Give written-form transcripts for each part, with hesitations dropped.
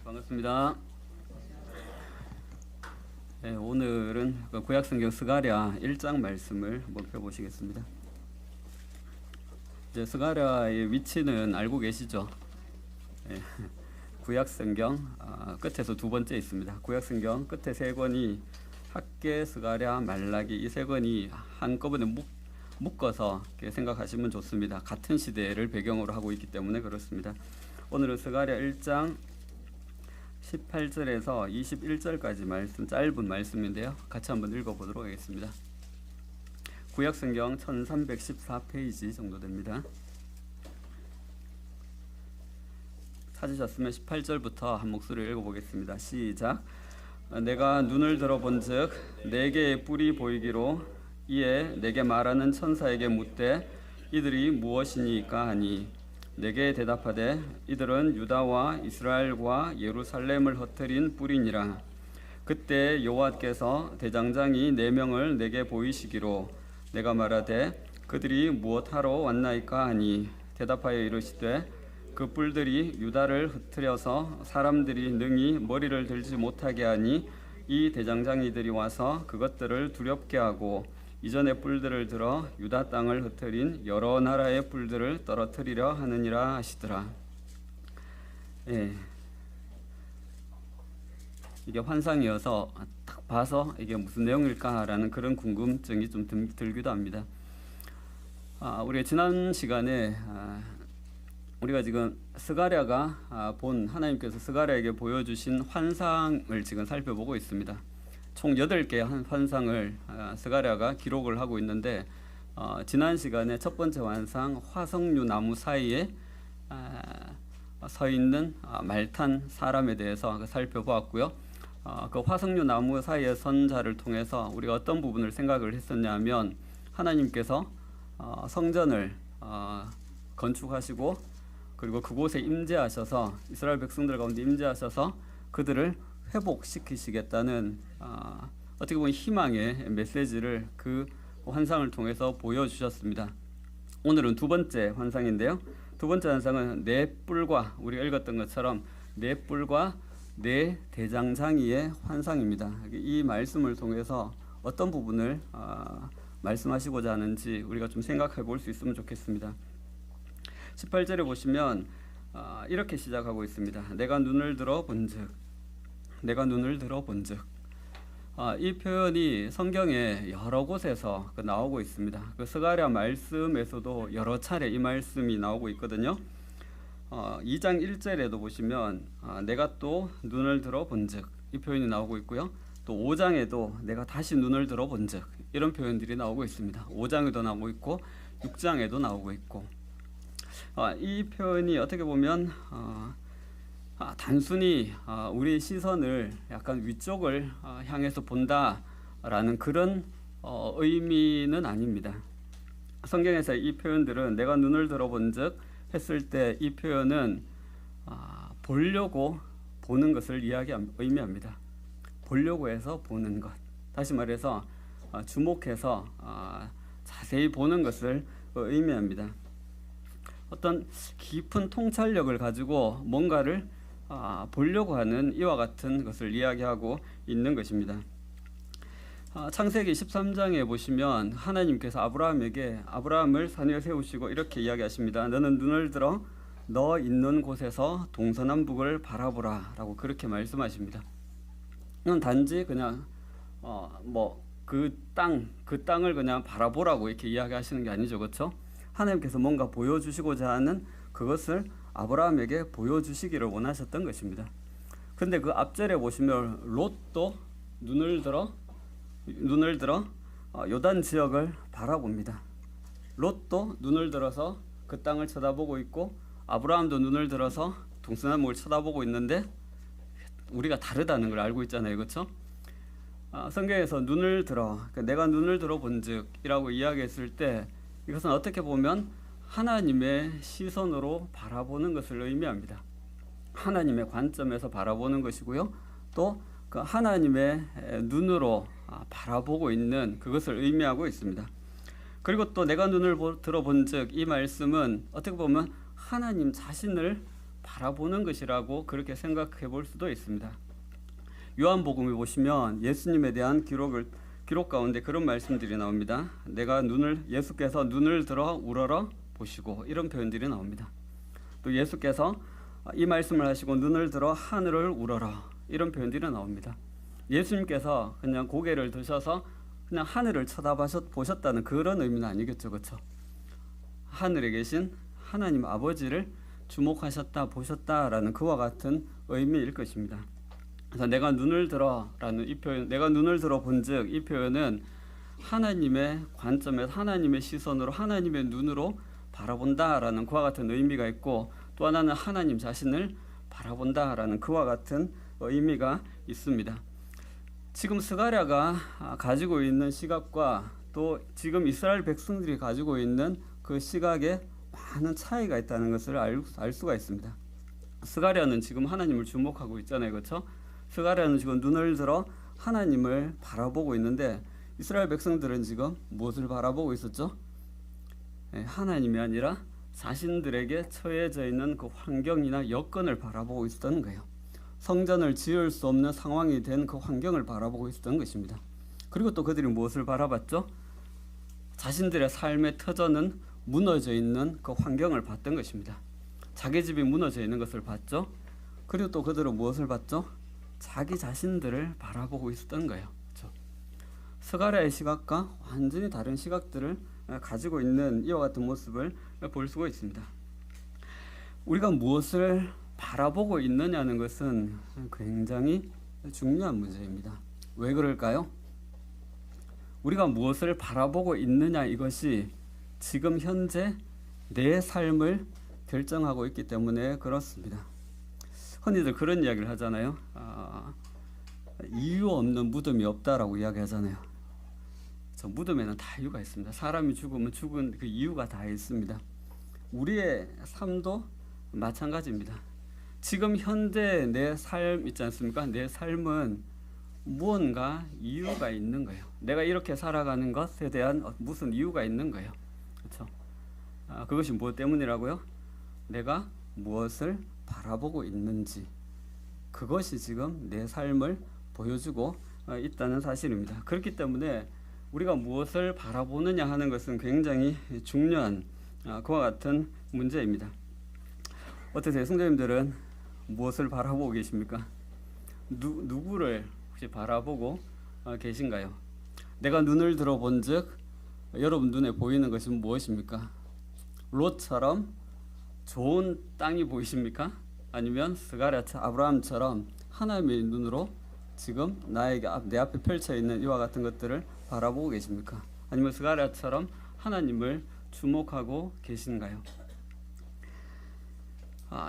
반갑습니다. 네, 오늘은 구약성경 스가랴 1장 말씀을 한번 펴보시겠습니다. 이제 스가랴의 위치는 알고 계시죠? 네, 구약성경 끝에서 두 번째 있습니다. 구약성경 끝에 세 권이 학개, 스가랴, 말라기 이 세 권이 한꺼번에 묶어서 생각하시면 좋습니다. 같은 시대를 배경으로 하고 있기 때문에 그렇습니다. 오늘은 스가랴 1장 18절에서 21절까지 말씀, 짧은 말씀인데요. 같이 한번 읽어보도록 하겠습니다. 구약성경 1314페이지 정도 됩니다. 찾으셨으면 18절부터 한 목소리를 읽어보겠습니다. 시작. 내가 눈을 들어본즉 네 개의 뿔이 보이기로 이에 내게 말하는 천사에게 묻되 이들이 무엇이니까 하니 내게 대답하되 이들은 유다와 이스라엘과 예루살렘을 흩트린 뿔이니라. 그때 여호와께서 대장장이 4명을 내게 보이시기로 내가 말하되 그들이 무엇하러 왔나이까 하니 대답하여 이르시되 그 뿔들이 유다를 흩트려서 사람들이 능히 머리를 들지 못하게 하니 이 대장장이들이 와서 그것들을 두렵게 하고 이전의 뿔들을 들어 유다 땅을 흩트린 여러 나라의 뿔들을 떨어뜨리려 하느니라 하시더라. 예. 이게 환상이어서 딱 봐서 이게 무슨 내용일까라는 그런 궁금증이 좀 들기도 합니다. 우리가 지난 시간에 우리가 지금 스가랴가 본 하나님께서 스가랴에게 보여주신 환상을 지금 살펴보고 있습니다. 총 8개의 환상을 스가랴가 기록을 하고 있는데 지난 시간에 첫 번째 환상 화석류 나무 사이에 서 있는 말탄 사람에 대해서 살펴보았고요. 그 화석류 나무 사이에 선 자를 통해서 우리가 어떤 부분을 생각을 했었냐면 하나님께서 성전을 건축하시고 그리고 그곳에 임재하셔서 이스라엘 백성들 가운데 임재하셔서 그들을 회복시키시겠다는 어떻게 보면 희망의 메시지를 그 환상을 통해서 보여주셨습니다. 오늘은 두 번째 환상인데요. 두 번째 환상은 네 뿔과 우리가 읽었던 것처럼 네 뿔과 네 대장장이의 환상입니다. 이 말씀을 통해서 어떤 부분을 말씀하시고자 하는지 우리가 좀 생각해 볼 수 있으면 좋겠습니다. 18절에 보시면 이렇게 시작하고 있습니다. 내가 눈을 들어 본즉 이 표현이 성경에 여러 곳에서 나오고 있습니다. 그 스가랴 말씀에서도 여러 차례 이 말씀이 나오고 있거든요. 2장 1절에도 보시면 내가 또 눈을 들어 본즉 이 표현이 나오고 있고요. 또 5장에도 내가 다시 눈을 들어 본즉 이런 표현들이 나오고 있습니다. 5장에도 나오고 있고 6장에도 나오고 있고 이 표현이 어떻게 보면 단순히 우리 시선을 약간 위쪽을 향해서 본다라는 그런 의미는 아닙니다. 성경에서 이 표현들은 내가 눈을 들어본즉 했을 때 이 표현은 보려고 보는 것을 의미합니다. 보려고 해서 보는 것. 다시 말해서 주목해서 자세히 보는 것을 의미합니다. 어떤 깊은 통찰력을 가지고 뭔가를 보려고 하는 이와 같은 것을 이야기하고 있는 것입니다. 창세기 13장에 보시면 하나님께서 아브라함을 산 위에 세우시고 이렇게 이야기하십니다. 너는 눈을 들어 너 있는 곳에서 동서남북을 바라보라 라고 그렇게 말씀하십니다. 이건 단지 그냥 그 땅을 그냥 바라보라고 이렇게 이야기하시는 게 아니죠. 그렇죠? 하나님께서 뭔가 보여주시고자 하는 그것을 아브라함에게 보여주시기를 원하셨던 것입니다. 근데 그 앞절에 보시면 롯도 눈을 들어 요단 지역을 바라봅니다. 롯도 눈을 들어서 그 땅을 쳐다보고 있고 아브라함도 눈을 들어서 동서남북을 쳐다보고 있는데 우리가 다르다는 걸 알고 있잖아요. 그렇죠? 성경에서 눈을 들어 내가 눈을 들어 본즉이라고 이야기했을 때 이것은 어떻게 보면 하나님의 시선으로 바라보는 것을 의미합니다. 하나님의 관점에서 바라보는 것이고요. 또 그 하나님의 눈으로 바라보고 있는 그것을 의미하고 있습니다. 그리고 또 내가 눈을 들어본즉 이 말씀은 어떻게 보면 하나님 자신을 바라보는 것이라고 그렇게 생각해 볼 수도 있습니다. 요한복음에 보시면 예수님에 대한 기록 가운데 그런 말씀들이 나옵니다. 예수께서 눈을 들어 우러러 보시고 이런 표현들이 나옵니다. 또 예수께서 이 말씀을 하시고 눈을 들어 하늘을 우러러 이런 표현들이 나옵니다. 예수님께서 그냥 고개를 드셔서 그냥 하늘을 쳐다보셨다는 그런 의미는 아니겠죠, 그렇죠? 하늘에 계신 하나님 아버지를 주목하셨다, 보셨다라는 그와 같은 의미일 것입니다. 그래서 내가 눈을 들어라는 이 표현, 내가 눈을 들어 본즉 이 표현은 하나님의 관점에서 하나님의 시선으로 하나님의 눈으로 바라본다라는 그와 같은 의미가 있고, 또 하나는 하나님 자신을 바라본다라는 그와 같은 의미가 있습니다. 지금 스가랴가 가지고 있는 시각과 또 지금 이스라엘 백성들이 가지고 있는 그 시각에 많은 차이가 있다는 것을 알 수가 있습니다. 스가랴는 지금 하나님을 주목하고 있잖아요, 그렇죠? 스가랴는 지금 눈을 들어 하나님을 바라보고 있는데 이스라엘 백성들은 지금 무엇을 바라보고 있었죠? 하나님이 아니라 자신들에게 처해져 있는 그 환경이나 여건을 바라보고 있었던 거예요. 성전을 지을 수 없는 상황이 된 그 환경을 바라보고 있었던 것입니다. 그리고 또 그들이 무엇을 바라봤죠? 자신들의 삶의 터전은 무너져 있는 그 환경을 봤던 것입니다. 자기 집이 무너져 있는 것을 봤죠. 그리고 또 그들은 무엇을 봤죠? 자기 자신들을 바라보고 있었던 거예요. 그렇죠? 스가랴의 시각과 완전히 다른 시각들을 가지고 있는 이와 같은 모습을 볼 수가 있습니다. 우리가 무엇을 바라보고 있느냐는 것은 굉장히 중요한 문제입니다. 왜 그럴까요? 우리가 무엇을 바라보고 있느냐, 이것이 지금 현재 내 삶을 결정하고 있기 때문에 그렇습니다. 흔히들 그런 이야기를 하잖아요. 이유 없는 무덤이 없다라고 이야기하잖아요. 저 무덤에는 다 이유가 있습니다. 사람이 죽으면 죽은 그 이유가 다 있습니다. 우리의 삶도 마찬가지입니다. 지금 현재 내 삶 있지 않습니까? 내 삶은 무언가 이유가 있는 거예요. 내가 이렇게 살아가는 것에 대한 무슨 이유가 있는 거예요. 그렇죠? 그것이 무엇 때문이라고요? 내가 무엇을 바라보고 있는지, 그것이 지금 내 삶을 보여주고 있다는 사실입니다. 그렇기 때문에 우리가 무엇을 바라보느냐 하는 것은 굉장히 중요한 그와 같은 문제입니다. 어떠세요? 성도님들은 무엇을 바라보고 계십니까? 누구를 혹시 바라보고 계신가요? 내가 눈을 들어본 즉 여러분 눈에 보이는 것이 무엇입니까? 롯처럼 좋은 땅이 보이십니까? 아니면 스가랴 아브라함처럼 하나님의 눈으로 지금 내 앞에 펼쳐 있는 이와 같은 것들을 바라보고 계십니까? 아니면 스가랴처럼 하나님을 주목하고 계신가요?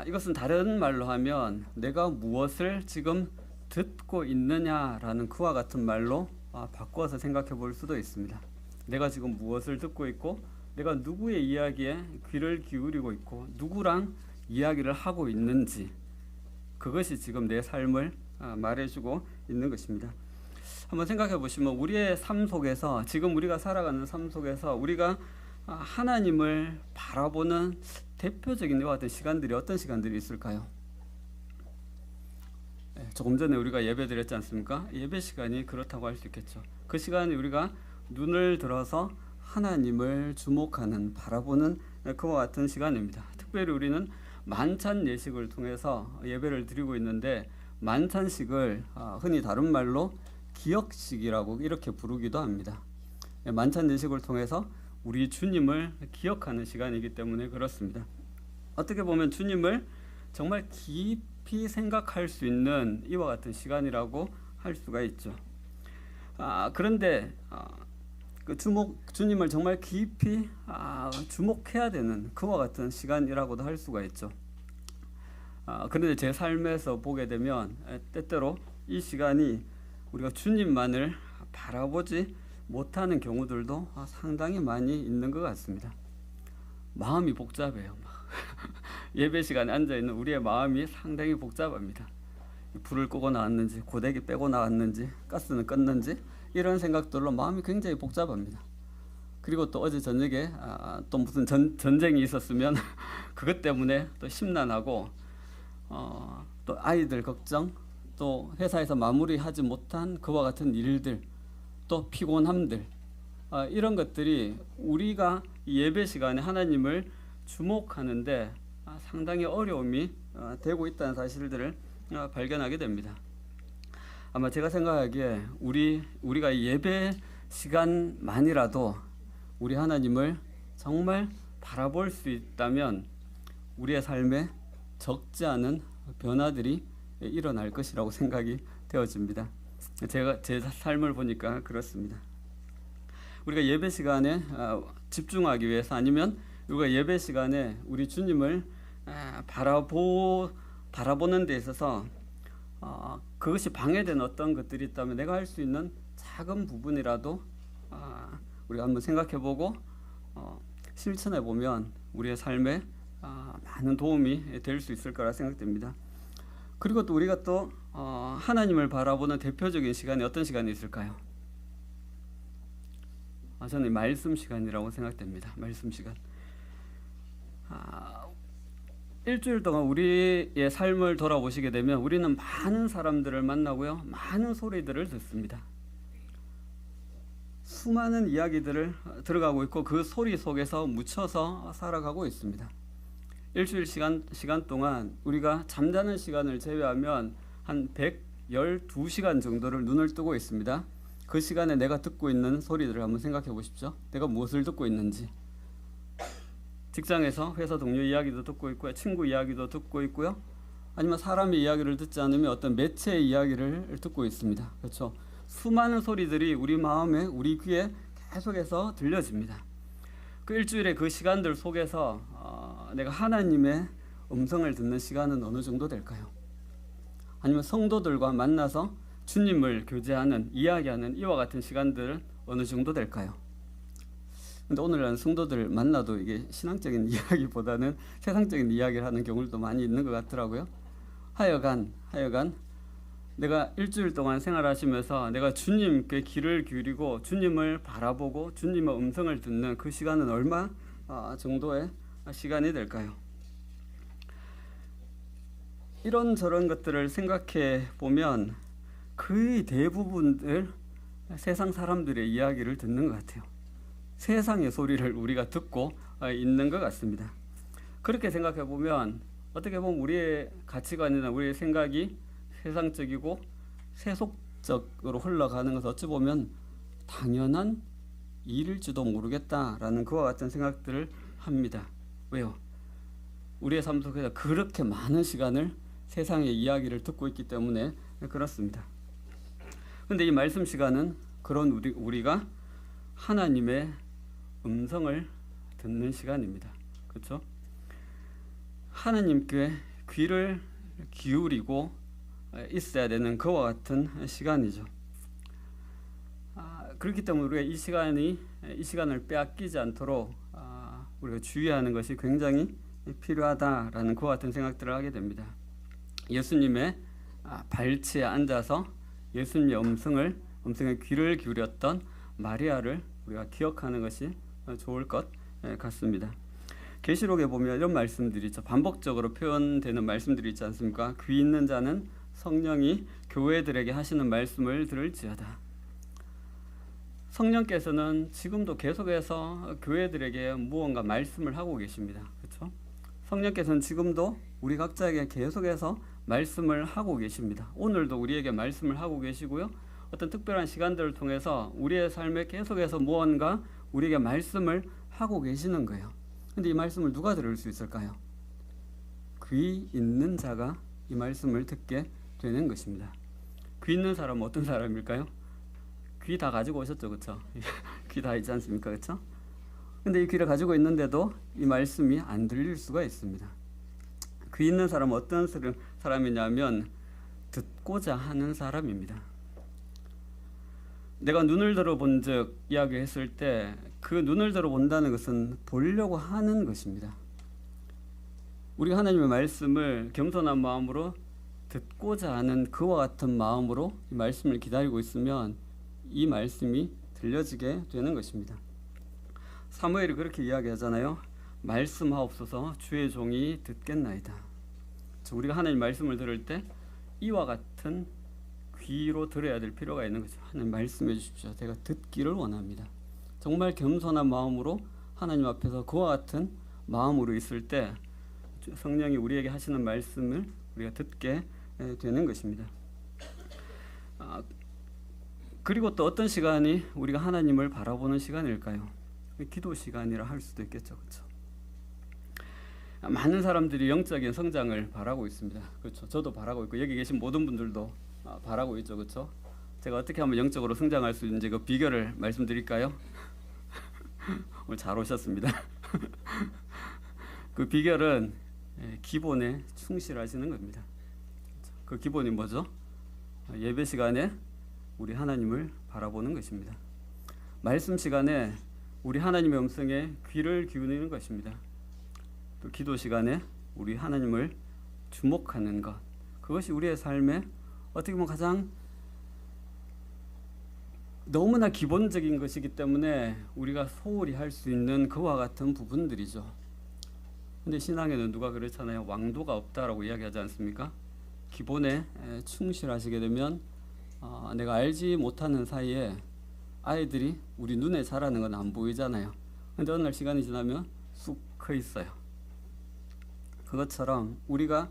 이것은 다른 말로 하면 내가 무엇을 지금 듣고 있느냐라는 그와 같은 말로 바꿔서 생각해 볼 수도 있습니다. 내가 지금 무엇을 듣고 있고, 내가 누구의 이야기에 귀를 기울이고 있고, 누구랑 이야기를 하고 있는지, 그것이 지금 내 삶을 말해주고 있는 것입니다. 한번 생각해 보시면 우리의 삶 속에서, 지금 우리가 살아가는 삶 속에서 우리가 하나님을 바라보는 대표적인 이와 같은 시간들이 어떤 시간들이 있을까요? 조금 전에 우리가 예배 드렸지 않습니까? 예배 시간이 그렇다고 할 수 있겠죠. 그 시간에 우리가 눈을 들어서 하나님을 주목하는, 바라보는 그와 같은 시간입니다. 특별히 우리는 만찬 예식을 통해서 예배를 드리고 있는데, 만찬식을 흔히 다른 말로 기억식이라고 이렇게 부르기도 합니다. 만찬 예식을 통해서 우리 주님을 기억하는 시간이기 때문에 그렇습니다. 어떻게 보면 주님을 정말 깊이 생각할 수 있는 이와 같은 시간이라고 할 수가 있죠. 그런데 주님을 정말 깊이 주목해야 되는 그와 같은 시간이라고도 할 수가 있죠. 그런데 제 삶에서 보게 되면 때때로 이 시간이 우리가 주님만을 바라보지 못하는 경우들도 상당히 많이 있는 것 같습니다. 마음이 복잡해요. 예배 시간에 앉아있는 우리의 마음이 상당히 복잡합니다. 불을 끄고 나왔는지, 고데기 빼고 나왔는지, 가스는 껐는지, 이런 생각들로 마음이 굉장히 복잡합니다. 그리고 또 어제 저녁에 또 무슨 전쟁이 있었으면 그것 때문에 또 심란하고, 또 아이들 걱정, 또 회사에서 마무리하지 못한 그와 같은 일들, 또 피곤함들, 이런 것들이 우리가 예배 시간에 하나님을 주목하는데 상당히 어려움이 되고 있다는 사실들을 발견하게 됩니다. 아마 제가 생각하기에 우리가 예배 시간만이라도 우리 하나님을 정말 바라볼 수 있다면 우리의 삶에 적지 않은 변화들이 일어날 것이라고 생각이 되어집니다. 제가 제 삶을 보니까 그렇습니다. 우리가 예배 시간에 집중하기 위해서, 아니면 우리가 예배 시간에 우리 주님을 바라보는 데 있어서 그것이 방해되는 어떤 것들이 있다면 내가 할 수 있는 작은 부분이라도 우리가 한번 생각해보고 실천해보면 우리의 삶에 많은 도움이 될 수 있을 거라 생각됩니다. 그리고 또 우리가 또 하나님을 바라보는 대표적인 시간이 어떤 시간이 있을까요? 저는 말씀 시간이라고 생각됩니다. 말씀 시간. 일주일 동안 우리의 삶을 돌아보시게 되면 우리는 많은 사람들을 만나고요, 많은 소리들을 듣습니다. 수많은 이야기들을 들어가고 있고 그 소리 속에서 묻혀서 살아가고 있습니다. 일주일 시간 동안 우리가 잠자는 시간을 제외하면 한 112시간 정도를 눈을 뜨고 있습니다. 그 시간에 내가 듣고 있는 소리들을 한번 생각해 보십시오. 내가 무엇을 듣고 있는지. 직장에서 회사 동료 이야기도 듣고 있고요, 친구 이야기도 듣고 있고요, 아니면 사람의 이야기를 듣지 않으면 어떤 매체의 이야기를 듣고 있습니다. 그렇죠? 수많은 소리들이 우리 마음에, 우리 귀에 계속해서 들려집니다. 그 일주일의 그 시간들 속에서 내가 하나님의 음성을 듣는 시간은 어느 정도 될까요? 아니면 성도들과 만나서 주님을 교제하는, 이야기하는 이와 같은 시간들은 어느 정도 될까요? 근데 오늘날 성도들 만나도 이게 신앙적인 이야기보다는 세상적인 이야기를 하는 경우도 많이 있는 것 같더라고요. 하여간 내가 일주일 동안 생활하시면서 내가 주님께 귀를 기울이고 주님을 바라보고 주님의 음성을 듣는 그 시간은 얼마 정도의 시간이 될까요? 이런저런 것들을 생각해 보면 거의 대부분들 세상 사람들의 이야기를 듣는 것 같아요. 세상의 소리를 우리가 듣고 있는 것 같습니다. 그렇게 생각해 보면 어떻게 보면 우리의 가치관이나 우리의 생각이 세상적이고 세속적으로 흘러가는 것은 어찌 보면 당연한 일일지도 모르겠다라는 그와 같은 생각들을 합니다. 왜요? 우리의 삶 속에서 그렇게 많은 시간을 세상의 이야기를 듣고 있기 때문에 그렇습니다. 그런데 이 말씀 시간은 그런 우리가 하나님의 음성을 듣는 시간입니다. 그렇죠? 하나님께 귀를 기울이고 있어야 되는 그와 같은 시간이죠. 그렇기 때문에 우리가 이 시간을 빼앗기지 않도록 우리가 주의하는 것이 굉장히 필요하다라는 그와 같은 생각들을 하게 됩니다. 예수님의 발치에 앉아서 예수님의 음성에 귀를 기울였던 마리아를 우리가 기억하는 것이 좋을 것 같습니다. 계시록에 보면 이런 말씀들이 있죠. 반복적으로 표현되는 말씀들이 있지 않습니까? 귀 있는 자는 성령이 교회들에게 하시는 말씀을 들을지어다. 성령께서는 지금도 계속해서 교회들에게 무언가 말씀을 하고 계십니다. 그렇죠? 성령께서는 지금도 우리 각자에게 계속해서 말씀을 하고 계십니다. 오늘도 우리에게 말씀을 하고 계시고요, 어떤 특별한 시간들을 통해서 우리의 삶에 계속해서 무언가 우리에게 말씀을 하고 계시는 거예요. 근데 이 말씀을 누가 들을 수 있을까요? 귀 있는 자가 이 말씀을 듣게 되는 것입니다. 귀 있는 사람은 어떤 사람일까요? 귀 다 가지고 오셨죠, 그렇죠? 귀 다 있지 않습니까, 그렇죠? 근데 이 귀를 가지고 있는데도 이 말씀이 안 들릴 수가 있습니다. 귀 있는 사람은 어떤 사람이냐면 듣고자 하는 사람입니다. 내가 눈을 들어본 적 이야기했을 때 그 눈을 들어본다는 것은 보려고 하는 것입니다. 우리가 하나님의 말씀을 겸손한 마음으로 듣고자 하는 그와 같은 마음으로 이 말씀을 기다리고 있으면 이 말씀이 들려지게 되는 것입니다. 사무엘이 그렇게 이야기하잖아요. 말씀하옵소서, 주의 종이 듣겠나이다. 그렇죠. 우리가 하나님 말씀을 들을 때 이와 같은 귀로 들어야 될 필요가 있는 거죠. 하나님 말씀해 주십시오. 제가 듣기를 원합니다. 정말 겸손한 마음으로 하나님 앞에서 그와 같은 마음으로 있을 때 성령이 우리에게 하시는 말씀을 우리가 듣게 되는 것입니다. 그리고 또 어떤 시간이 우리가 하나님을 바라보는 시간일까요? 기도 시간이라 할 수도 있겠죠. 그렇죠? 많은 사람들이 영적인 성장을 바라고 있습니다. 그렇죠? 저도 바라고 있고 여기 계신 모든 분들도 바라고 있죠. 그렇죠? 제가 어떻게 하면 영적으로 성장할 수 있는지 그 비결을 말씀드릴까요? 오늘 잘 오셨습니다. 그 비결은 기본에 충실하시는 겁니다. 그 기본이 뭐죠? 예배 시간에 우리 하나님을 바라보는 것입니다. 말씀 시간에 우리 하나님의 음성에 귀를 기울이는 것입니다. 또 기도 시간에 우리 하나님을 주목하는 것, 그것이 우리의 삶에 어떻게 보면 가장 너무나 기본적인 것이기 때문에 우리가 소홀히 할 수 있는 그와 같은 부분들이죠. 근데 신앙에는 누가 그렇잖아요. 왕도가 없다라고 이야기하지 않습니까? 기본에 충실하시게 되면 내가 알지 못하는 사이에 아이들이 우리 눈에 자라는 건 안 보이잖아요. 근데 어느 날 시간이 지나면 쑥 커 있어요. 그것처럼 우리가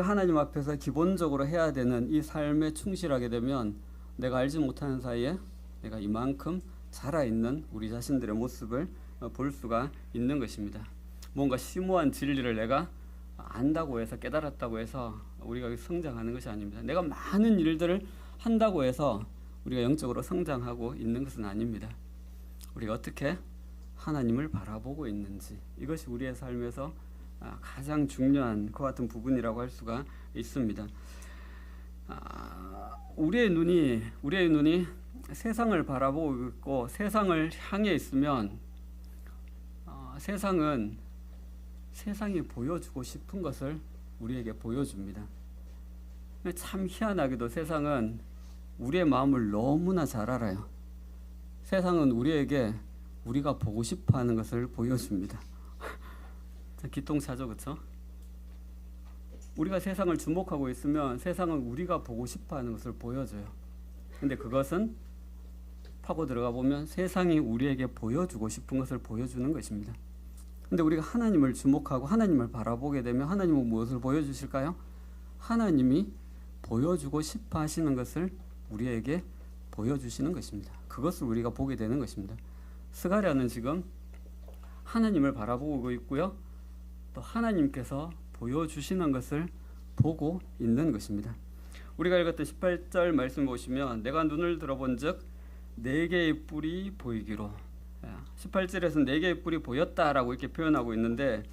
하나님 앞에서 기본적으로 해야 되는 이 삶에 충실하게 되면 내가 알지 못하는 사이에 내가 이만큼 자라있는 우리 자신들의 모습을 볼 수가 있는 것입니다. 뭔가 심오한 진리를 내가 안다고 해서 깨달았다고 해서 우리가 성장하는 것이 아닙니다. 내가 많은 일들을 한다고 해서 우리가 영적으로 성장하고 있는 것은 아닙니다. 우리가 어떻게 하나님을 바라보고 있는지, 이것이 우리의 삶에서 가장 중요한 그 같은 부분이라고 할 수가 있습니다. 우리의 눈이 세상을 바라보고 있고 세상을 향해 있으면 세상이 보여주고 싶은 것을 우리에게 보여줍니다. 참 희한하게도 세상은 우리의 마음을 너무나 잘 알아요. 세상은 우리에게 우리가 보고 싶어하는 것을 보여줍니다. 기똥차죠, 그렇죠? 우리가 세상을 주목하고 있으면 세상은 우리가 보고 싶어하는 것을 보여줘요. 근데 그것은 파고 들어가 보면 세상이 우리에게 보여주고 싶은 것을 보여주는 것입니다. 근데 우리가 하나님을 주목하고 하나님을 바라보게 되면 하나님은 무엇을 보여주실까요? 하나님이 보여주고 싶어 하시는 것을 우리에게 보여주시는 것입니다. 그것을 우리가 보게 되는 것입니다. 스가랴는 지금 하나님을 바라보고 있고요. 또 하나님께서 보여주시는 것을 보고 있는 것입니다. 우리가 읽었던 18절 말씀 보시면 내가 눈을 들어본 즉 4개의 뿔이 보이기로, 18절에서는 4개의 뿔이 보였다라고 이렇게 표현하고 있는데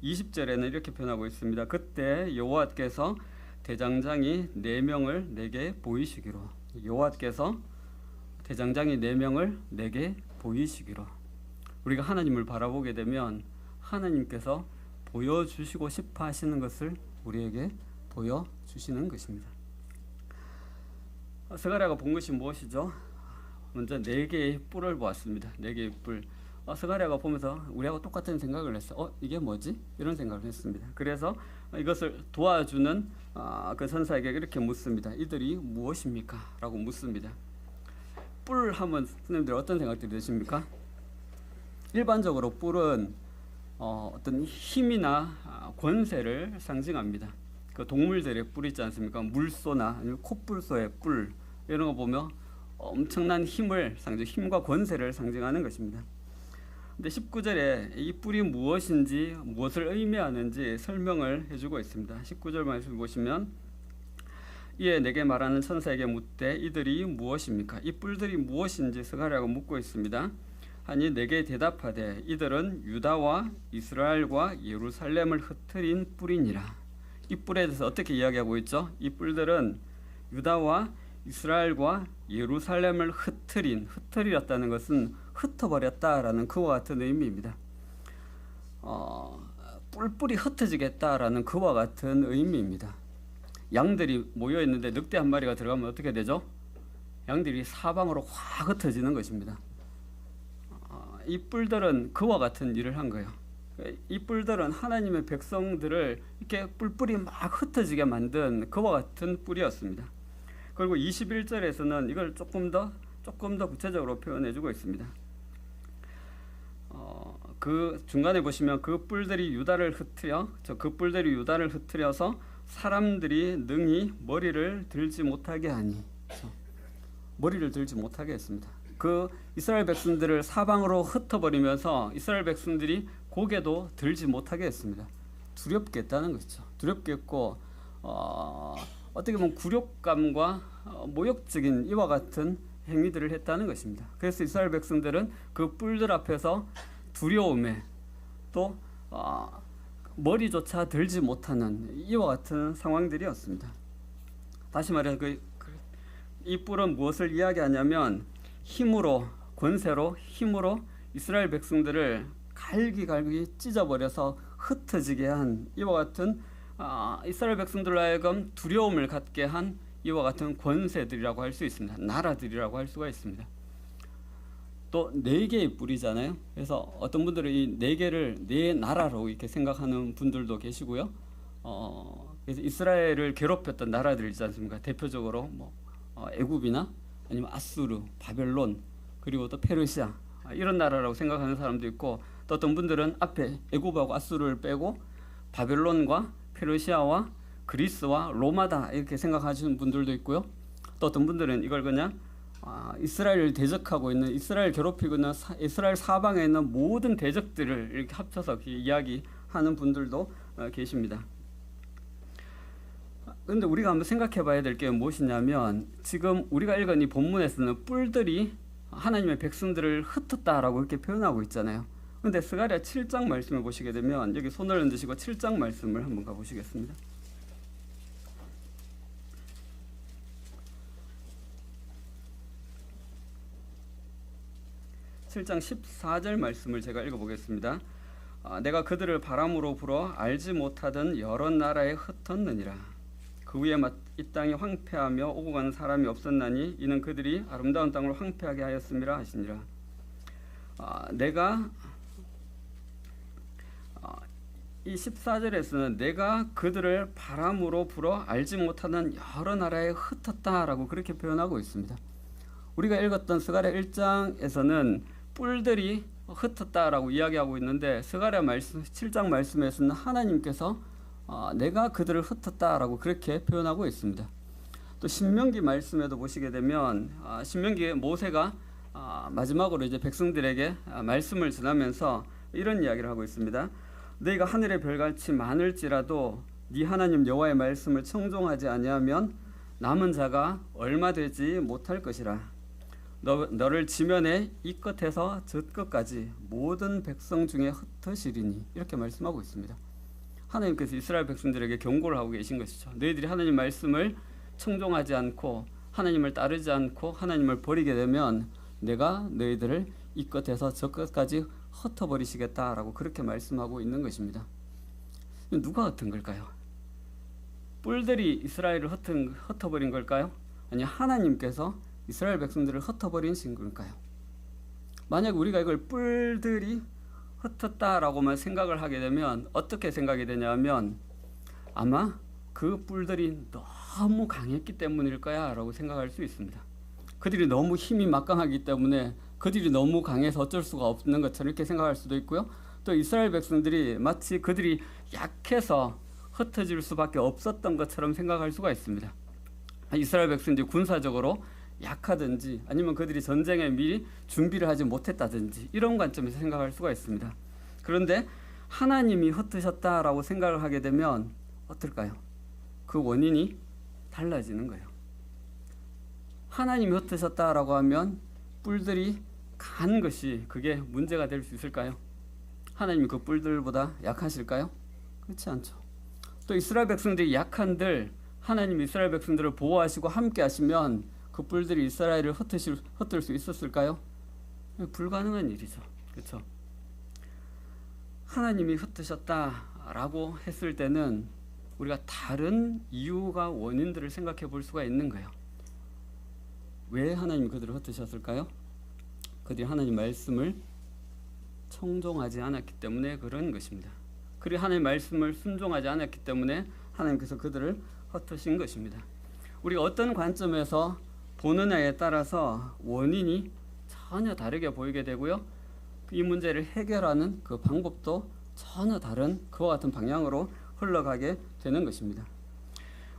20절에는 이렇게 표현하고 있습니다. 그때 여호와께서 대장장이 4명을 내게 보이시기로, 여호와께서 대장장이 4명을 내게 보이시기로. 우리가 하나님을 바라보게 되면 하나님께서 보여주시고 싶어 하시는 것을 우리에게 보여주시는 것입니다. 스가랴가 본 것이 무엇이죠? 먼저 4개의 뿔을 보았습니다. 4개의 뿔. 스가랴가 보면서 우리하고 똑같은 생각을 했어. 이게 뭐지? 이런 생각을 했습니다. 그래서 이것을 도와주는 그 선사에게 이렇게 묻습니다. 이들이 무엇입니까? 라고 묻습니다. 뿔 하면 선생님들 어떤 생각들이 드십니까? 일반적으로 뿔은 어떤 힘이나 권세를 상징합니다. 그 동물들의 뿔 있지 않습니까? 물소나 아니면 콧불소의 뿔 이런 거 보면 엄청난 힘과 권세를 상징하는 것입니다. 근데 19절에 이 뿔이 무엇인지 무엇을 의미하는지 설명을 해주고 있습니다. 19절 말씀 보시면 이에 내게 말하는 천사에게 묻되 이들이 무엇입니까? 이 뿔들이 무엇인지 스가랴가 묻고 있습니다. 하니 내게 대답하되 이들은 유다와 이스라엘과 예루살렘을 흩트린 뿔이니라. 이 뿔에 대해서 어떻게 이야기하고 있죠? 이 뿔들은 유다와 이스라엘과 예루살렘을 흩트렸다는 것은 흩어버렸다라는 그와 같은 의미입니다. 뿔뿔이 흩어지겠다라는 그와 같은 의미입니다. 양들이 모여 있는데 늑대 한 마리가 들어가면 어떻게 되죠? 양들이 사방으로 확 흩어지는 것입니다. 이 뿔들은 그와 같은 일을 한 거예요. 이 뿔들은 하나님의 백성들을 이렇게 뿔뿔이 막 흩어지게 만든 그와 같은 뿔이었습니다. 그리고 21절에서는 이걸 조금 더 구체적으로 표현해주고 있습니다. 그 중간에 보시면 그 뿔들이 유다를 흩트려서 사람들이 능히 머리를 들지 못하게 하니, 머리를 들지 못하게 했습니다. 그 이스라엘 백성들을 사방으로 흩어버리면서 이스라엘 백성들이 고개도 들지 못하게 했습니다. 두렵게 했다는 것이죠. 두렵게 했고 어떻게 보면 굴욕감과 모욕적인 이와 같은 행위들을 했다는 것입니다. 그래서 이스라엘 백성들은 그 뿔들 앞에서 두려움에 또 머리조차 들지 못하는 이와 같은 상황들이었습니다. 다시 말해 이 뿔은 무엇을 이야기하냐면 힘으로 이스라엘 백성들을 갈기 찢어버려서 흩어지게 한 이와 같은 이스라엘 백성들로 하여금 두려움을 갖게 한 이와 같은 권세들이라고 할 수 있습니다. 나라들이라고 할 수가 있습니다. 또 4개의 뿔이잖아요. 그래서 어떤 분들은 이 4개를 4나라로 이렇게 생각하는 분들도 계시고요. 그래서 이스라엘을 괴롭혔던 나라들 있지 않습니까? 대표적으로 애굽이나 아니면 아수르, 바벨론, 그리고 또 페르시아 이런 나라라고 생각하는 사람도 있고, 또 어떤 분들은 앞에 애굽하고 아수르를 빼고 바벨론과 페르시아와 그리스와 로마다 이렇게 생각하시는 분들도 있고요. 또 어떤 분들은 이걸 그냥 이스라엘을 대적하고 있는, 이스라엘 괴롭히고 있는 이스라엘 사방에 있는 모든 대적들을 이렇게 합쳐서 이야기하는 분들도 계십니다. 그런데 우리가 한번 생각해 봐야 될 게 무엇이냐면, 지금 우리가 읽은 이 본문에서는 뿔들이 하나님의 백성들을 흩었다라고 이렇게 표현하고 있잖아요. 그런데 스가랴 7장 말씀을 보시게 되면, 여기 손을 얹으시고 7장 말씀을 한번 가보시겠습니다. 7장 14절 말씀을 제가 읽어보겠습니다. 내가 그들을 바람으로 불어 알지 못하던 여러 나라에 흩었느니라. 그 위에 이 땅이 황폐하며 오고 가는 사람이 없었나니 이는 그들이 아름다운 땅을 황폐하게 하였음이라 하시니라. 이 14절에서는 내가 그들을 바람으로 불어 알지 못하는 여러 나라에 흩었다라고 그렇게 표현하고 있습니다. 우리가 읽었던 스가랴 1장에서는 뿔들이 흩었다라고 이야기하고 있는데, 스가랴 7장 말씀에서는 하나님께서 내가 그들을 흩었다라고 그렇게 표현하고 있습니다. 또 신명기 말씀에도 보시게 되면 신명기에 모세가 마지막으로 이제 백성들에게 말씀을 전하면서 이런 이야기를 하고 있습니다. 너희가 하늘의 별같이 많을지라도 네 하나님 여호와의 말씀을 청종하지 아니하면 남은 자가 얼마 되지 못할 것이라. 너를 지면에 이 끝에서 저 끝까지 모든 백성 중에 흩으시리니, 이렇게 말씀하고 있습니다. 하나님께서 이스라엘 백성들에게 경고를 하고 계신 것이죠. 너희들이 하나님 말씀을 청종하지 않고 하나님을 따르지 않고 하나님을 버리게 되면 내가 너희들을 이 끝에서 저 끝까지 흩어버리시겠다라고 그렇게 말씀하고 있는 것입니다. 누가 흩은 걸까요? 뿔들이 이스라엘을 흩어버린 걸까요? 아니, 하나님께서 이스라엘 백성들을 흩어버리신 걸까요? 만약 우리가 이걸 뿔들이 흩었다라고만 생각을 하게 되면 어떻게 생각이 되냐면, 아마 그 뿔들이 너무 강했기 때문일 거야 라고 생각할 수 있습니다. 그들이 너무 힘이 막강하기 때문에 그들이 너무 강해서 어쩔 수가 없는 것처럼 이렇게 생각할 수도 있고요. 또 이스라엘 백성들이 마치 그들이 약해서 흩어질 수밖에 없었던 것처럼 생각할 수가 있습니다. 이스라엘 백성들이 군사적으로 약하든지 아니면 그들이 전쟁에 미리 준비를 하지 못했다든지 이런 관점에서 생각할 수가 있습니다. 그런데 하나님이 흩으셨다라고 생각을 하게 되면 어떨까요? 그 원인이 달라지는 거예요. 하나님이 흩으셨다라고 하면 뿔들이 간 것이 그게 문제가 될 수 있을까요? 하나님이 그 뿔들보다 약하실까요? 그렇지 않죠. 또 이스라엘 백성들이 약한들 하나님이 이스라엘 백성들을 보호하시고 함께 하시면 그 뿔들이 이스라엘을 흩을 수 있었을까요? 불가능한 일이죠. 그렇죠? 하나님이 흩으셨다라고 했을 때는 우리가 다른 이유가 원인들을 생각해 볼 수가 있는 거예요. 왜 하나님이 그들을 흩으셨을까요? 그들이 하나님 말씀을 청종하지 않았기 때문에 그런 것입니다. 그리고 하나님의 말씀을 순종하지 않았기 때문에 하나님께서 그들을 흩으신 것입니다. 우리가 어떤 관점에서 보느냐에 따라서 원인이 전혀 다르게 보이게 되고요. 이 문제를 해결하는 그 방법도 전혀 다른 그와 같은 방향으로 흘러가게 되는 것입니다.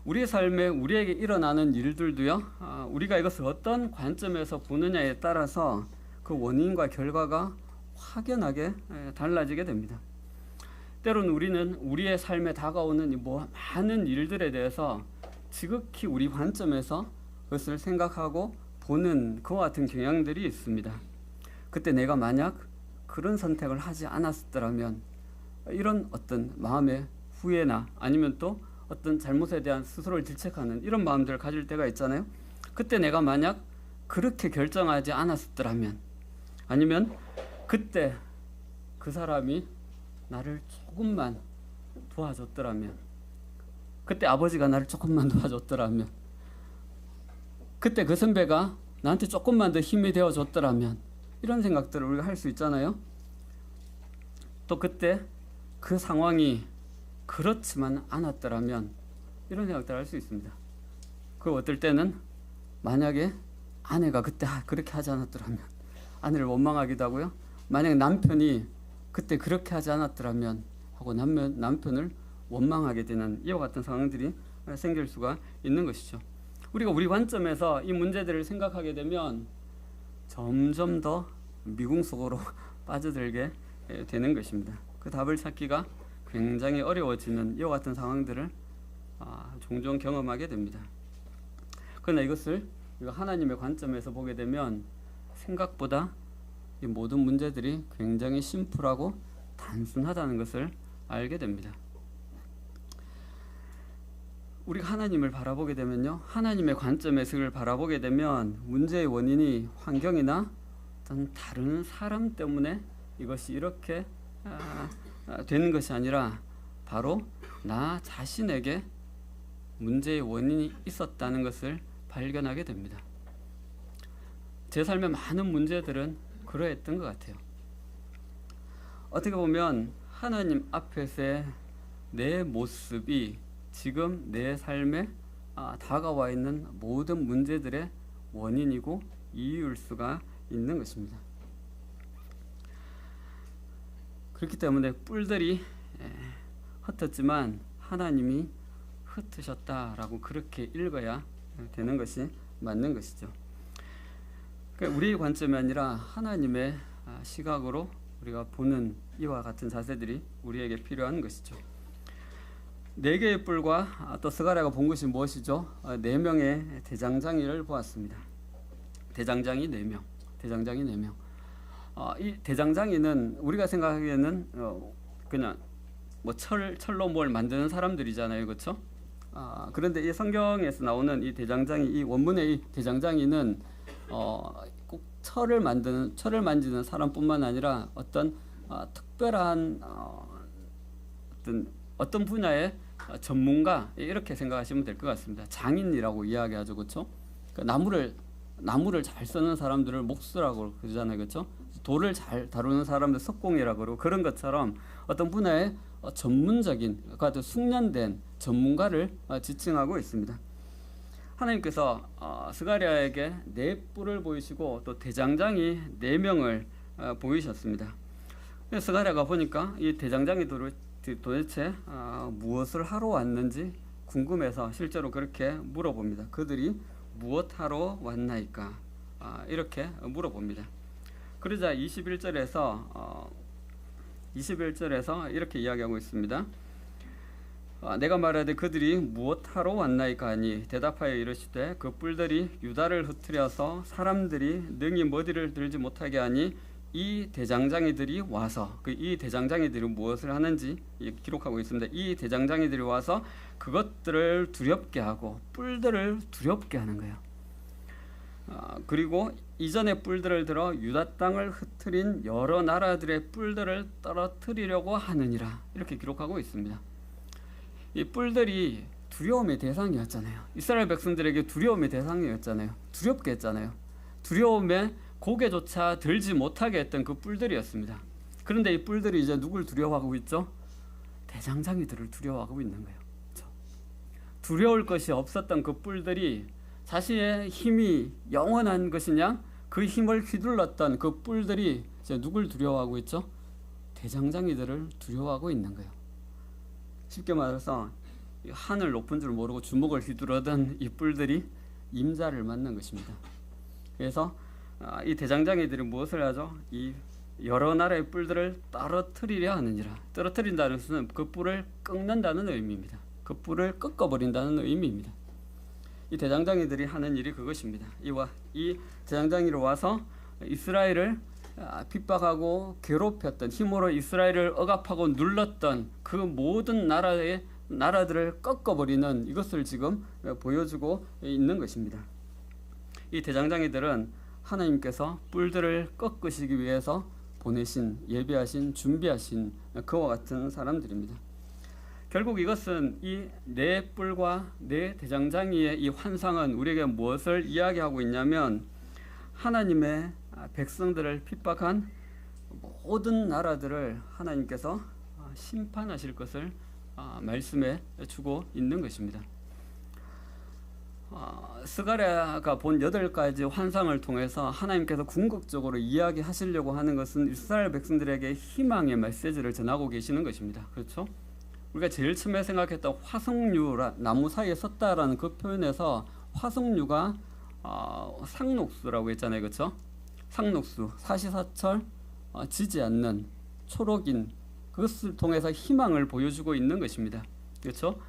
우리 삶에 우리에게 일어나는 일들도요. 우리가 이것을 어떤 관점에서 보느냐에 따라서 그 원인과 결과가 확연하게 달라지게 됩니다. 때로는 우리는 우리의 삶에 다가오는 많은 일들에 대해서 지극히 우리 관점에서 그것을 생각하고 보는 그와 같은 경향들이 있습니다. 그때 내가 만약 그런 선택을 하지 않았더라면 이런 어떤 마음의 후회나 아니면 또 어떤 잘못에 대한 스스로를 질책하는 이런 마음들을 가질 때가 있잖아요. 그때 내가 만약 그렇게 결정하지 않았더라면 아니면 그때 그 사람이 나를 조금만 도와줬더라면 그때 아버지가 나를 조금만 도와줬더라면 그때 그 선배가 나한테 조금만 더 힘이 되어줬더라면 이런 생각들을 우리가 할 수 있잖아요. 또 그때 그 상황이 그렇지만 않았더라면 이런 생각들을 할 수 있습니다. 그 어떨 때는 만약에 아내가 그때 그렇게 하지 않았더라면 아내를 원망하기도 하고요. 만약에 남편이 그때 그렇게 하지 않았더라면 하고 남편을 원망하게 되는 이와 같은 상황들이 생길 수가 있는 것이죠. 우리가 우리 관점에서 이 문제들을 생각하게 되면 점점 더 미궁 속으로 빠져들게 되는 것입니다. 그 답을 찾기가 굉장히 어려워지는 이와 같은 상황들을 종종 경험하게 됩니다. 그러나 이것을 하나님의 관점에서 보게 되면 생각보다 이 모든 문제들이 굉장히 심플하고 단순하다는 것을 알게 됩니다. 우리가 하나님을 바라보게 되면요, 하나님의 관점에서 그를 바라보게 되면 문제의 원인이 환경이나 어떤 다른 사람 때문에 이것이 이렇게 되는 것이 아니라 바로 나 자신에게 문제의 원인이 있었다는 것을 발견하게 됩니다. 제 삶의 많은 문제들은 그러했던 것 같아요. 어떻게 보면 하나님 앞에서의 내 모습이 지금 내 삶에 다가와 있는 모든 문제들의 원인이고 이유일 수가 있는 것입니다. 그렇기 때문에 뿔들이 흩었지만 하나님이 흩으셨다라고 그렇게 읽어야 되는 것이 맞는 것이죠. 그러니까 우리의 관점이 아니라 하나님의 시각으로 우리가 보는 이와 같은 자세들이 우리에게 필요한 것이죠. 4개의 뿔과 또 스가랴가 본 것이 무엇이죠? 4명의 대장장이를 보았습니다. 대장장이 4명. 이 대장장이는 우리가 생각하기에는 그냥 철로 뭘 만드는 사람들이잖아요, 그렇죠? 그런데 이 성경에서 나오는 이 대장장이, 이 원문의 이 대장장이는 꼭 철을 만지는 사람뿐만 아니라 어떤 특별한 어떤 분야의 전문가 이렇게 생각하시면 될 것 같습니다. 장인이라고 이야기하죠, 그렇죠? 그러니까 나무를 잘 쓰는 사람들을 목수라고 그러잖아요, 그렇죠? 돌을 잘 다루는 사람들 석공이라고 그러고 그런 것처럼 어떤 분야의 전문적인, 아주 숙련된 전문가를 지칭하고 있습니다. 하나님께서 스가랴에게 4뿔을 보이시고 또 대장장이 4명을 보이셨습니다. 스가랴가 보니까 이 대장장이 도대체 무엇을 하러 왔는지 궁금해서 실제로 그렇게 물어봅니다. 그들이 무엇하러 왔나이까? 이렇게 물어봅니다. 그러자 21절에서 이렇게 이야기하고 있습니다. 내가 말하되 그들이 무엇하러 왔나이까 하니 대답하여 이르시되 그 뿔들이 유다를 흩으려서 사람들이 능히 머리를 들지 못하게 하니 이 대장장이들이 와서 이 대장장이들이 무엇을 하는지 기록하고 있습니다. 이 대장장이들이 와서 그것들을 두렵게 하고 뿔들을 두렵게 하는 거예요. 그리고 이전의 뿔들을 들어 유다 땅을 흩트린 여러 나라들의 뿔들을 떨어뜨리려고 하느니라 이렇게 기록하고 있습니다. 이 뿔들이 두려움의 대상이었잖아요. 이스라엘 백성들에게 두려움의 대상이었잖아요. 두렵게 했잖아요. 두려움에 고개조차 들지 못하게 했던 그 뿔들이었습니다. 그런데 이 뿔들이 이제 누굴 두려워하고 있죠? 대장장이들을 두려워하고 있는 거예요. 그렇죠? 두려울 것이 없었던 그 뿔들이 자신의 힘이 영원한 것이냐? 그 힘을 휘둘렀던 그 뿔들이 이제 누굴 두려워하고 있죠? 대장장이들을 두려워하고 있는 거예요. 쉽게 말해서 하늘 높은 줄 모르고 주먹을 휘두르던 이 뿔들이 임자를 맞는 것입니다. 그래서 이 대장장이들이 무엇을 하죠? 이 여러 나라의 뿔들을 떨어뜨리려 하느니라. 떨어뜨린다는 것은 그 뿔을 꺾는다는 의미입니다. 그 뿔을 꺾어버린다는 의미입니다. 이 대장장이들이 하는 일이 그것입니다. 이 대장장이로 와서 이스라엘을 핍박하고 괴롭혔던, 힘으로 이스라엘을 억압하고 눌렀던 그 모든 나라들을 꺾어버리는 이것을 지금 보여주고 있는 것입니다. 이 대장장이들은 하나님께서 뿔들을 꺾으시기 위해서 보내신, 예비하신, 준비하신 그와 같은 사람들입니다. 결국 이것은 이 네 뿔과 네 대장장이의 이 환상은 우리에게 무엇을 이야기하고 있냐면, 하나님의 백성들을 핍박한 모든 나라들을 하나님께서 심판하실 것을 말씀해 주고 있는 것입니다. 스가랴가 본 8가지 환상을 통해서 하나님께서 궁극적으로 이야기하시려고 하는 것은 이스라엘 백성들에게 희망의 메시지를 전하고 계시는 것입니다. 그렇죠? 우리가 제일 처음에 생각했던 화석류, 나무 사이에 섰다라는 그 표현에서 화석류가 상록수라고 했잖아요. 그렇죠? 상록수, 사시사철 지지 않는 초록인, 그것을 통해서 희망을 보여주고 있는 것입니다. 그렇죠?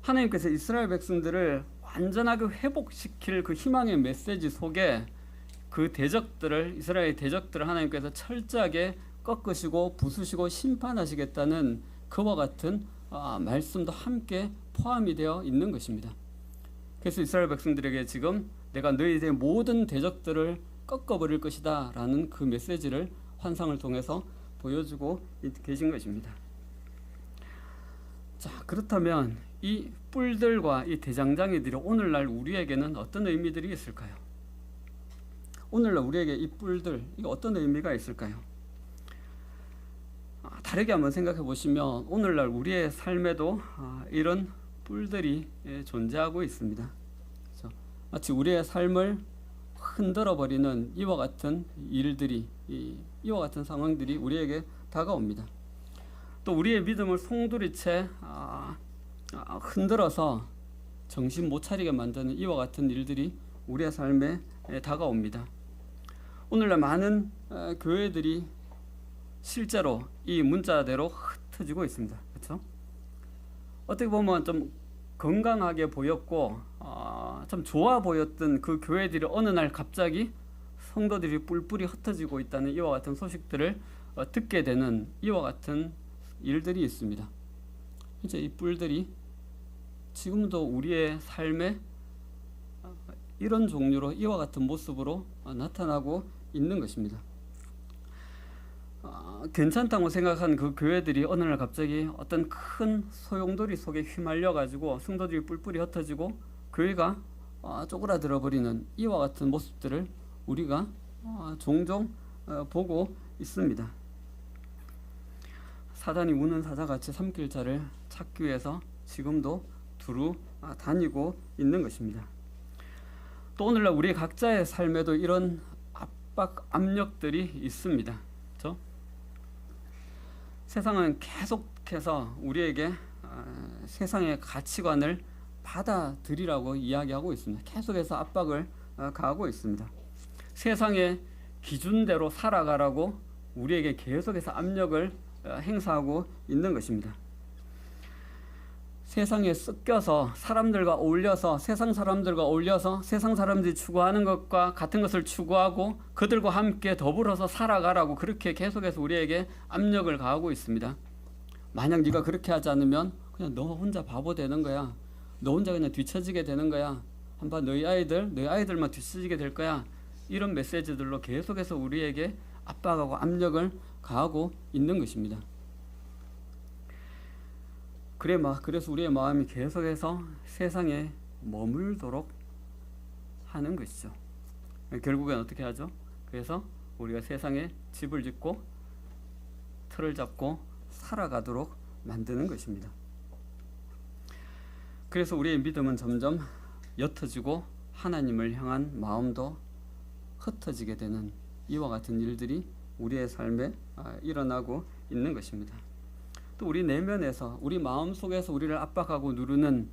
하나님께서 이스라엘 백성들을 완전하게 회복시킬 그 희망의 메시지 속에 그 대적들을, 이스라엘 대적들을 하나님께서 철저하게 꺾으시고 부수시고 심판하시겠다는 그와 같은 말씀도 함께 포함이 되어 있는 것입니다. 그래서 이스라엘 백성들에게 지금 내가 너희의 모든 대적들을 꺾어버릴 것이다 라는 그 메시지를 환상을 통해서 보여주고 계신 것입니다. 자, 그렇다면 이 뿔들과 이 대장장이들이 오늘날 우리에게는 어떤 의미들이 있을까요? 오늘날 우리에게 이 뿔들, 이게 어떤 의미가 있을까요? 다르게 한번 생각해 보시면 오늘날 우리의 삶에도 이런 뿔들이 존재하고 있습니다. 그렇죠? 마치 우리의 삶을 흔들어 버리는 이와 같은 일들이, 이와 같은 상황들이 우리에게 다가옵니다. 또 우리의 믿음을 송두리째 흔들어서 정신 못 차리게 만드는 이와 같은 일들이 우리의 삶에 다가옵니다. 오늘날 많은 교회들이 실제로 이 문자대로 흩어지고 있습니다. 그렇죠? 어떻게 보면 좀 건강하게 보였고 참 좋아 보였던 그 교회들이 어느 날 갑자기 성도들이 뿔뿔이 흩어지고 있다는 이와 같은 소식들을 듣게 되는 이와 같은 일들이 있습니다. 이제 이 뿔들이 지금도 우리의 삶에 이런 종류로 이와 같은 모습으로 나타나고 있는 것입니다. 괜찮다고 생각한 그 교회들이 어느 날 갑자기 어떤 큰 소용돌이 속에 휘말려 가지고 성도들이 뿔뿔이 흩어지고 교회가 쪼그라들어 버리는 이와 같은 모습들을 우리가 종종 보고 있습니다. 사단이 우는 사자같이 삼킬 자를 찾기 위해서 지금도 두루 다니고 있는 것입니다. 또 오늘날 우리 각자의 삶에도 이런 압박, 압력들이 있습니다. 그렇죠? 세상은 계속해서 우리에게 세상의 가치관을 받아들이라고 이야기하고 있습니다. 계속해서 압박을 가하고 있습니다. 세상의 기준대로 살아가라고 우리에게 계속해서 압력을 행사하고 있는 것입니다. 세상에 섞여서 사람들과 어울려서 세상 사람들과 어울려서 세상 사람들이 추구하는 것과 같은 것을 추구하고 그들과 함께 더불어서 살아가라고 그렇게 계속해서 우리에게 압력을 가하고 있습니다. 만약 네가 그렇게 하지 않으면 그냥 너 혼자 바보 되는 거야. 너 혼자 그냥 뒤처지게 되는 거야. 한번 너희 아이들만 뒤처지게 될 거야. 이런 메시지들로 계속해서 우리에게 압박하고 압력을 가하고 있는 것입니다. 그래서 우리의 마음이 계속해서 세상에 머물도록 하는 것이죠. 결국엔 어떻게 하죠? 그래서 우리가 세상에 집을 짓고 틀을 잡고 살아가도록 만드는 것입니다. 그래서 우리의 믿음은 점점 옅어지고 하나님을 향한 마음도 흩어지게 되는 이와 같은 일들이 우리의 삶에 일어나고 있는 것입니다. 또 우리 내면에서 우리 마음 속에서 우리를 압박하고 누르는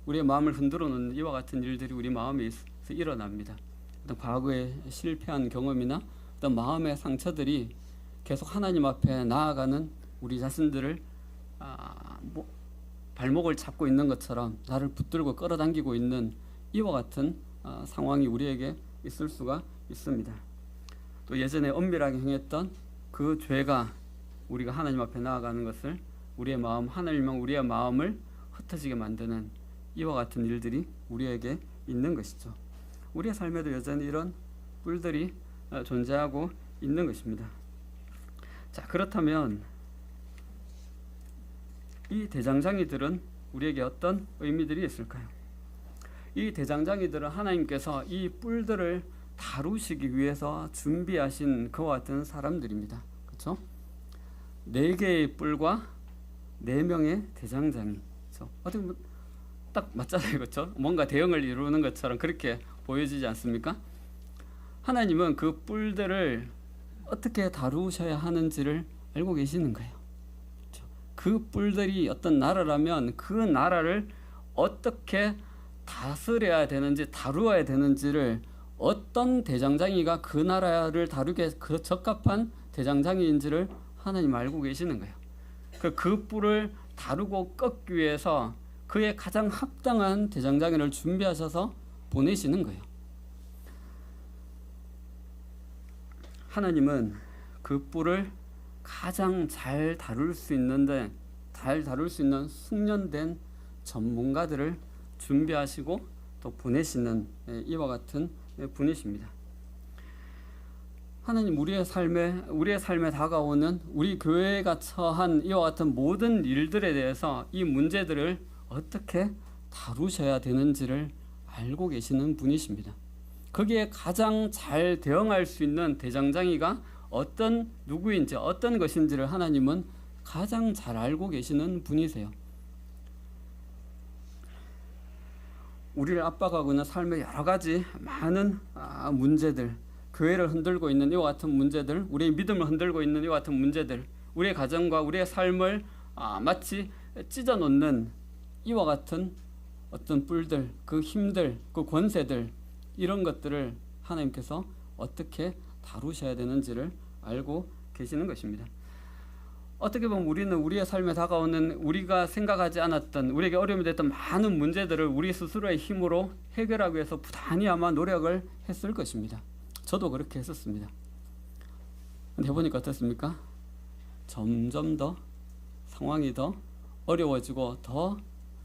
우리의 마음을 흔들어 놓는 이와 같은 일들이 우리 마음에 일어납니다. 어떤 과거에 실패한 경험이나 어떤 마음의 상처들이 계속 하나님 앞에 나아가는 우리 자신들을 발목을 잡고 있는 것처럼 나를 붙들고 끌어당기고 있는 이와 같은 상황이 우리에게 있을 수가 있습니다. 또 예전에 엄밀하게 행했던 그 죄가 우리가 하나님 앞에 나아가는 것을 우리의 마음, 하나님은 우리의 마음을 흩어지게 만드는 이와 같은 일들이 우리에게 있는 것이죠. 우리의 삶에도 여전히 이런 뿔들이 존재하고 있는 것입니다. 자, 그렇다면 이 대장장이들은 우리에게 어떤 의미들이 있을까요? 이 대장장이들은 하나님께서 이 뿔들을 다루시기 위해서 준비하신 그와 같은 사람들입니다. 그렇죠? 4개의 뿔과 4명의 대장장이. 그렇죠? 어떻게 보면 딱 맞잖아요. 그렇죠? 뭔가 대형을 이루는 것처럼 그렇게 보여지지 않습니까? 하나님은 그 뿔들을 어떻게 다루셔야 하는지를 알고 계시는 거예요. 그렇죠? 그 뿔들이 어떤 나라라면 그 나라를 어떻게 다스려야 되는지, 다루어야 되는지를 어떤 대장장이가 그 나라를 다루기에 그 적합한 대장장이인지를 하나님 알고 계시는 거예요. 그 뿔을 다루고 꺾기 위해서 그의 가장 합당한 대장장이를 준비하셔서 보내시는 거예요. 하나님은 그 뿔을 가장 잘 다룰 수 있는 숙련된 전문가들을 준비하시고 또 보내시는 이와 같은 분이십니다. 하나님 우리의 삶에 다가오는 우리 교회가 처한 이와 같은 모든 일들에 대해서 이 문제들을 어떻게 다루셔야 되는지를 알고 계시는 분이십니다. 거기에 가장 잘 대응할 수 있는 대장장이가 어떤 누구인지 어떤 것인지를 하나님은 가장 잘 알고 계시는 분이세요. 우리를 압박하고 있는 삶의 여러 가지 많은 문제들, 교회를 흔들고 있는 이와 같은 문제들, 우리의 믿음을 흔들고 있는 이와 같은 문제들, 우리의 가정과 우리의 삶을 마치 찢어놓는 이와 같은 어떤 뿔들, 그 힘들, 그 권세들, 이런 것들을 하나님께서 어떻게 다루셔야 되는지를 알고 계시는 것입니다. 어떻게 보면 우리는 우리의 삶에 다가오는 우리가 생각하지 않았던 우리에게 어려움이 됐던 많은 문제들을 우리 스스로의 힘으로 해결하기 위해서 부단히 아마 노력을 했을 것입니다. 저도 그렇게 했었습니다. 근데 해보니까 어떻습니까? 점점 더 상황이 더 어려워지고 더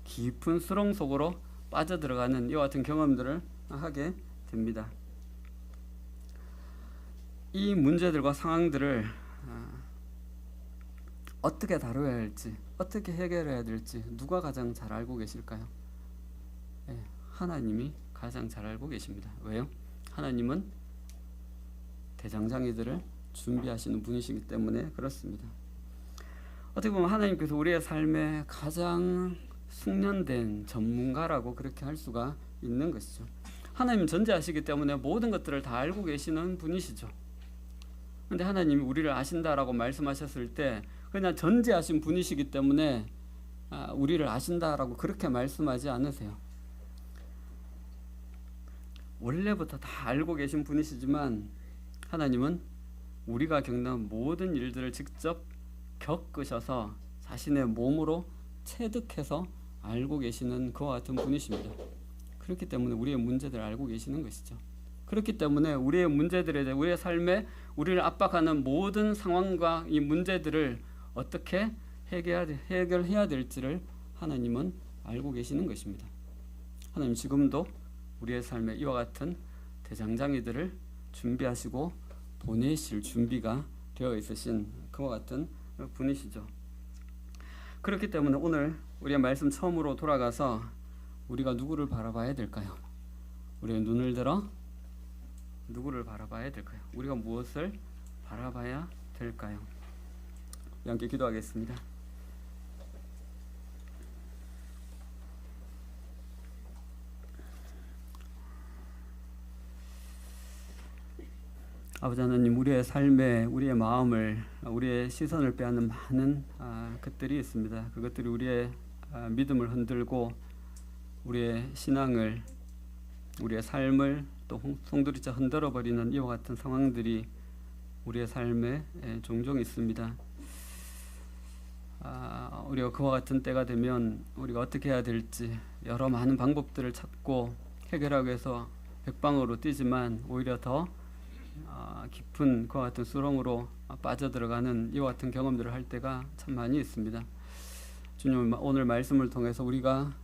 깊은 수렁 속으로 빠져들어가는 이와 같은 경험들을 하게 됩니다. 이 문제들과 상황들을 어떻게 다뤄야 할지, 어떻게 해결해야 될지 누가 가장 잘 알고 계실까요? 하나님이 가장 잘 알고 계십니다. 왜요? 하나님은 대장장이들을 준비하시는 분이시기 때문에 그렇습니다. 어떻게 보면 하나님께서 우리의 삶에 가장 숙련된 전문가라고 그렇게 할 수가 있는 것이죠. 하나님은 전지하시기 때문에 모든 것들을 다 알고 계시는 분이시죠. 그런데 하나님이 우리를 아신다라고 말씀하셨을 때 그냥 전지하신 분이시기 때문에 우리를 아신다라고 그렇게 말씀하지 않으세요. 원래부터 다 알고 계신 분이시지만 하나님은 우리가 겪는 모든 일들을 직접 겪으셔서 자신의 몸으로 체득해서 알고 계시는 그와 같은 분이십니다. 그렇기 때문에 우리의 문제들을 알고 계시는 것이죠. 그렇기 때문에 우리의 문제들에 대해 우리의 삶에 우리를 압박하는 모든 상황과 이 문제들을 어떻게 해결해야 될지를 하나님은 알고 계시는 것입니다. 하나님 지금도 우리의 삶에 이와 같은 대장장이들을 준비하시고 보내실 준비가 되어 있으신 그와 같은 분이시죠. 그렇기 때문에 오늘 우리의 말씀 처음으로 돌아가서 우리가 누구를 바라봐야 될까요? 우리의 눈을 들어 누구를 바라봐야 될까요? 우리가 무엇을 바라봐야 될까요? 함께 기도하겠습니다. 아버지 하나님, 우리의 삶에 우리의 마음을, 우리의 시선을 빼앗는 많은 것들이 있습니다. 그것들이 우리의 믿음을 흔들고 우리의 신앙을, 우리의 삶을 또 송두리째 흔들어버리는 이와 같은 상황들이 우리의 삶에 종종 있습니다. 우리가 그와 같은 때가 되면 우리가 어떻게 해야 될지 여러 많은 방법들을 찾고 해결하기 위해서 백방으로 뛰지만 오히려 더 깊은 그와 같은 수렁으로 빠져들어가는 이와 같은 경험들을 할 때가 참 많이 있습니다. 주님, 오늘 말씀을 통해서 우리가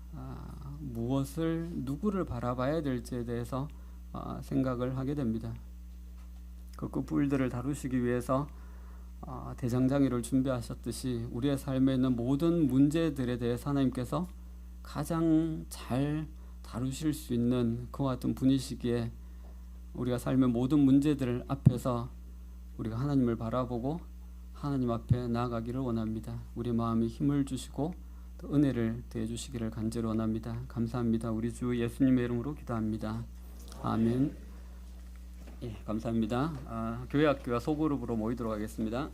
무엇을, 누구를 바라봐야 될지에 대해서 생각을 하게 됩니다. 그 뿔들을 다루시기 위해서 대장장이를 준비하셨듯이 우리의 삶에 있는 모든 문제들에 대해서 하나님께서 가장 잘 다루실 수 있는 그와 같은 분이시기에 우리가 삶의 모든 문제들 앞에서 우리가 하나님을 바라보고 하나님 앞에 나아가기를 원합니다. 우리 마음에 힘을 주시고 또 은혜를 더해 주시기를 간절히 원합니다. 감사합니다. 우리 주 예수님의 이름으로 기도합니다. 아멘. 예, 감사합니다. 교회 학교와 소그룹으로 모이도록 하겠습니다.